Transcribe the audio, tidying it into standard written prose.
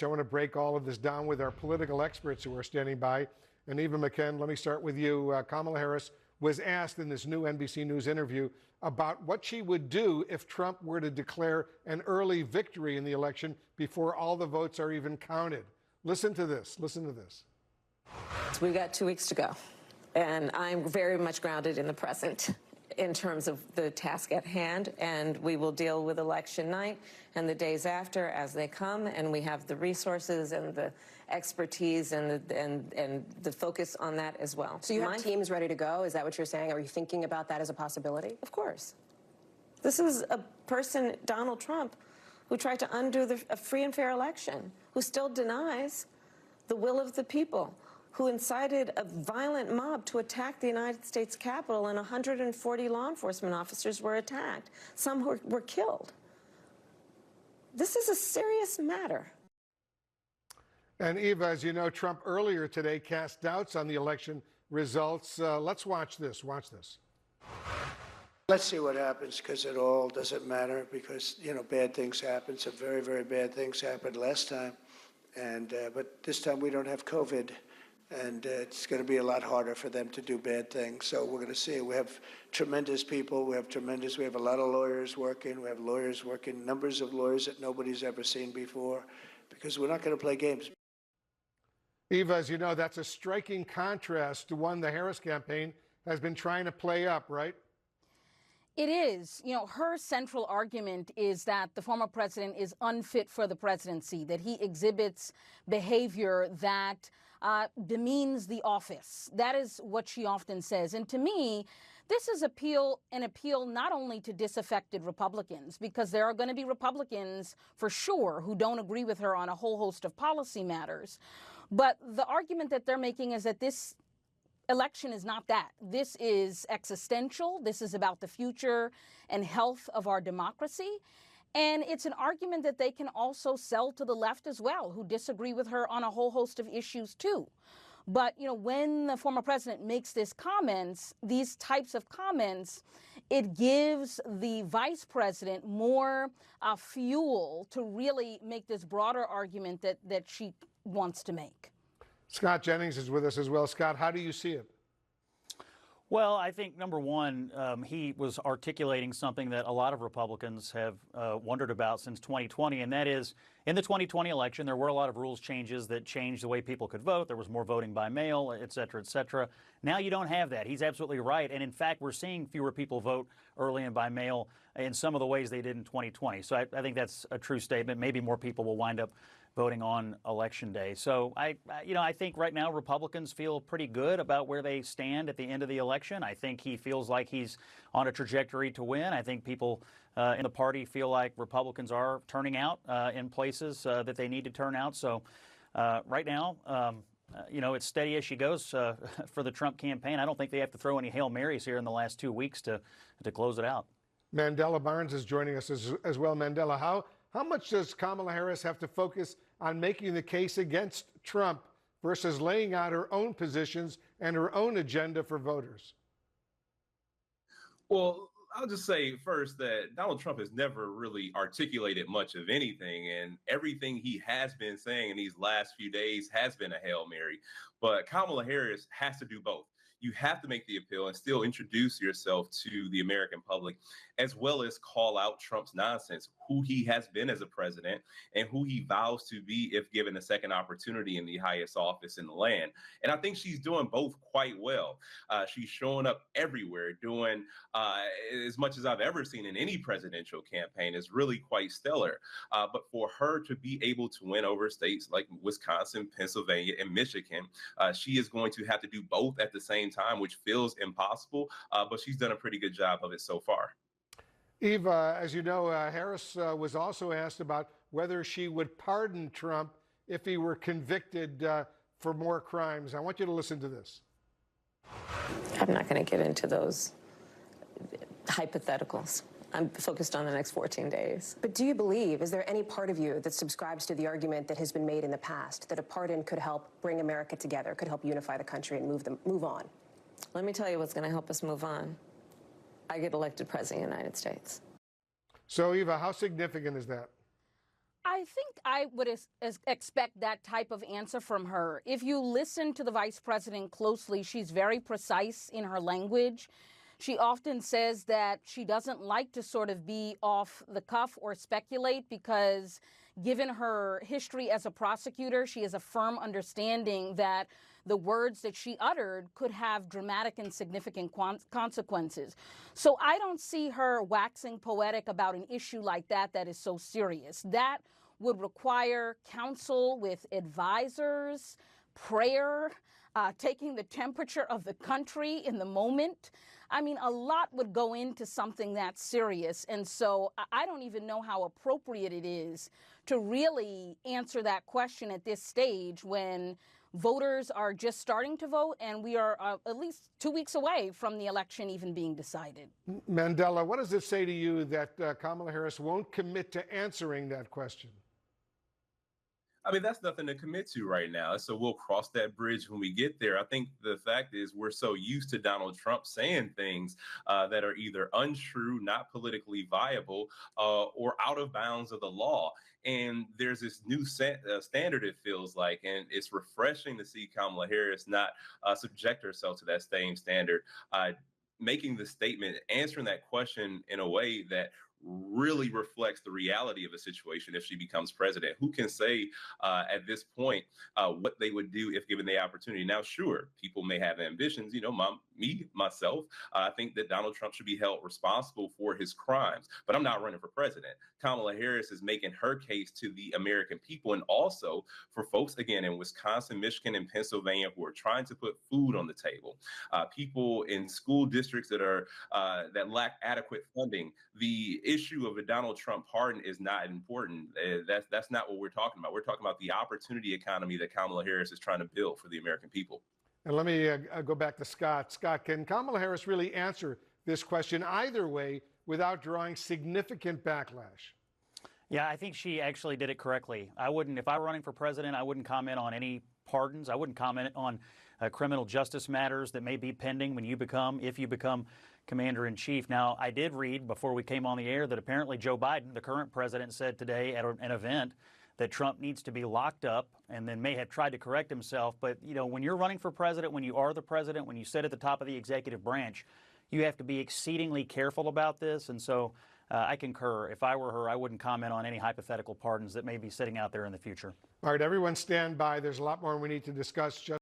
much. I want to break all of this down with our political experts who are standing by. And Eva McKen, let me start with you. Kamala Harris was asked in this new NBC News interview about what she would do if Trump were to declare an early victory in the election before all the votes are even counted. Listen to this. Listen to this. We've got 2 weeks to go, and I'm very much grounded in the present in terms of the task at hand, and we will deal with election night and the days after as they come, and we have the resources and the expertise and the focus on that as well. So you have teams ready to go? Is that what you're saying? Are you thinking about that as a possibility? Of course. This is a person, Donald Trump, who tried to undo a free and fair election, who still denies the will of the people, who incited a violent mob to attack the United States Capitol, and 140 law enforcement officers were attacked. Some were killed. This is a serious matter. And Eva, as you know, Trump earlier today cast doubts on the election results. Let's watch this. Watch this. Let's see what happens, because it all doesn't matter, because, you know, bad things happen. Some very, very bad things happened last time. And but this time we don't have COVID. And it's going to be a lot harder for them to do bad things. So we're going to see. We have tremendous people. We have a lot of lawyers working. We have lawyers working, numbers of lawyers that nobody's ever seen before, because we're not going to play games. Eva, as you know, that's a striking contrast to one the Harris campaign has been trying to play up, right? It is. You know, her central argument is that the former president is unfit for the presidency, that he exhibits behavior that demeans the office. That is what she often says. And to me, this is an appeal not only to disaffected Republicans, because there are going to be Republicans for sure who don't agree with her on a whole host of policy matters. But the argument that they're making is that this election is not that. This is existential. This is about the future and health of our democracy. And it's an argument that they can also sell to the left as well, who disagree with her on a whole host of issues too. But, you know, when the former president makes these types of comments, it gives the vice president more fuel to really make this broader argument that she wants to make. Scott Jennings is with us as well. Scott, how do you see it? Well, I think, number one, he was articulating something that a lot of Republicans have wondered about since 2020, and that is, in the 2020 election, there were a lot of rules changes that changed the way people could vote. There was more voting by mail, et cetera, et cetera. Now you don't have that. He's absolutely right. And in fact, we're seeing fewer people vote early and by mail in some of the ways they did in 2020. So I think that's a true statement. Maybe more people will wind up voting on Election Day. So I think right now Republicans feel pretty good about where they stand at the end of the election. I think he feels like he's on a trajectory to win. I think people in the party feel like Republicans are turning out in places that they need to turn out. So right now, it's steady as she goes for the Trump campaign. I don't think they have to throw any Hail Marys here in the last 2 weeks to close it out. Mandela Barnes is joining us as well. Mandela, how much does Kamala Harris have to focus on making the case against Trump versus laying out her own positions and her own agenda for voters? Well, I'll just say first that Donald Trump has never really articulated much of anything, and everything he has been saying in these last few days has been a Hail Mary. But Kamala Harris has to do both. You have to make the appeal and still introduce yourself to the American public, as well as call out Trump's nonsense, who he has been as a president and who he vows to be if given a second opportunity in the highest office in the land. And I think she's doing both quite well. She's showing up everywhere, doing as much as I've ever seen in any presidential campaign. Is really quite stellar. But for her to be able to win over states like Wisconsin, Pennsylvania, and Michigan, she is going to have to do both at the same time, which feels impossible, but she's done a pretty good job of it so far. Eva, as you know, Harris was also asked about whether she would pardon Trump if he were convicted for more crimes. I want you to listen to this. I'm not going to get into those hypotheticals. I'm focused on the next 14 days. But do you believe, is there any part of you that subscribes to the argument that has been made in the past, that a pardon could help bring America together, could help unify the country and move on? Let me tell you what's going to help us move on. I get elected president of the United States. So, Eva, how significant is that? I think I would expect that type of answer from her. If you listen to the vice president closely, she's very precise in her language. She often says that she doesn't like to sort of be off the cuff or speculate because, given her history as a prosecutor, she has a firm understanding that the words that she uttered could have dramatic and significant consequences. So I don't see her waxing poetic about an issue like that that is so serious. That would require counsel with advisors, prayer, taking the temperature of the country in the moment. I mean, a lot would go into something that serious. And so I don't even know how appropriate it is to really answer that question at this stage when voters are just starting to vote and we are at least 2 weeks away from the election even being decided. Mandela, what does it say to you that Kamala Harris won't commit to answering that question? I mean, that's nothing to commit to right now. So we'll cross that bridge when we get there. I think the fact is we're so used to Donald Trump saying things that are either untrue, not politically viable, or out of bounds of the law. And there's this new standard, it feels like, and it's refreshing to see Kamala Harris not subject herself to that same standard, making the statement, answering that question in a way that really reflects the reality of a situation if she becomes president. Who can say at this point what they would do if given the opportunity? Now, sure, people may have ambitions. You know, myself, I think that Donald Trump should be held responsible for his crimes, but I'm not running for president. Kamala Harris is making her case to the American people and also for folks, again, in Wisconsin, Michigan, and Pennsylvania who are trying to put food on the table, people in school districts that lack adequate funding. The issue of a Donald Trump pardon is not important. That's not what we're talking about. We're talking about the opportunity economy that Kamala Harris is trying to build for the American people. And let me go back to Scott. Scott, can Kamala Harris really answer this question either way without drawing significant backlash? Yeah, I think she actually did it correctly. If I were running for president, I wouldn't comment on any pardons. I wouldn't comment on criminal justice matters that may be pending if you become commander-in-chief. Now, I did read before we came on the air that apparently Joe Biden, the current president, said today at an event that Trump needs to be locked up and then may have tried to correct himself. But, you know, when you're running for president, when you are the president, when you sit at the top of the executive branch, you have to be exceedingly careful about this. And so I concur. If I were her, I wouldn't comment on any hypothetical pardons that may be sitting out there in the future. All right, everyone stand by. There's a lot more we need to discuss.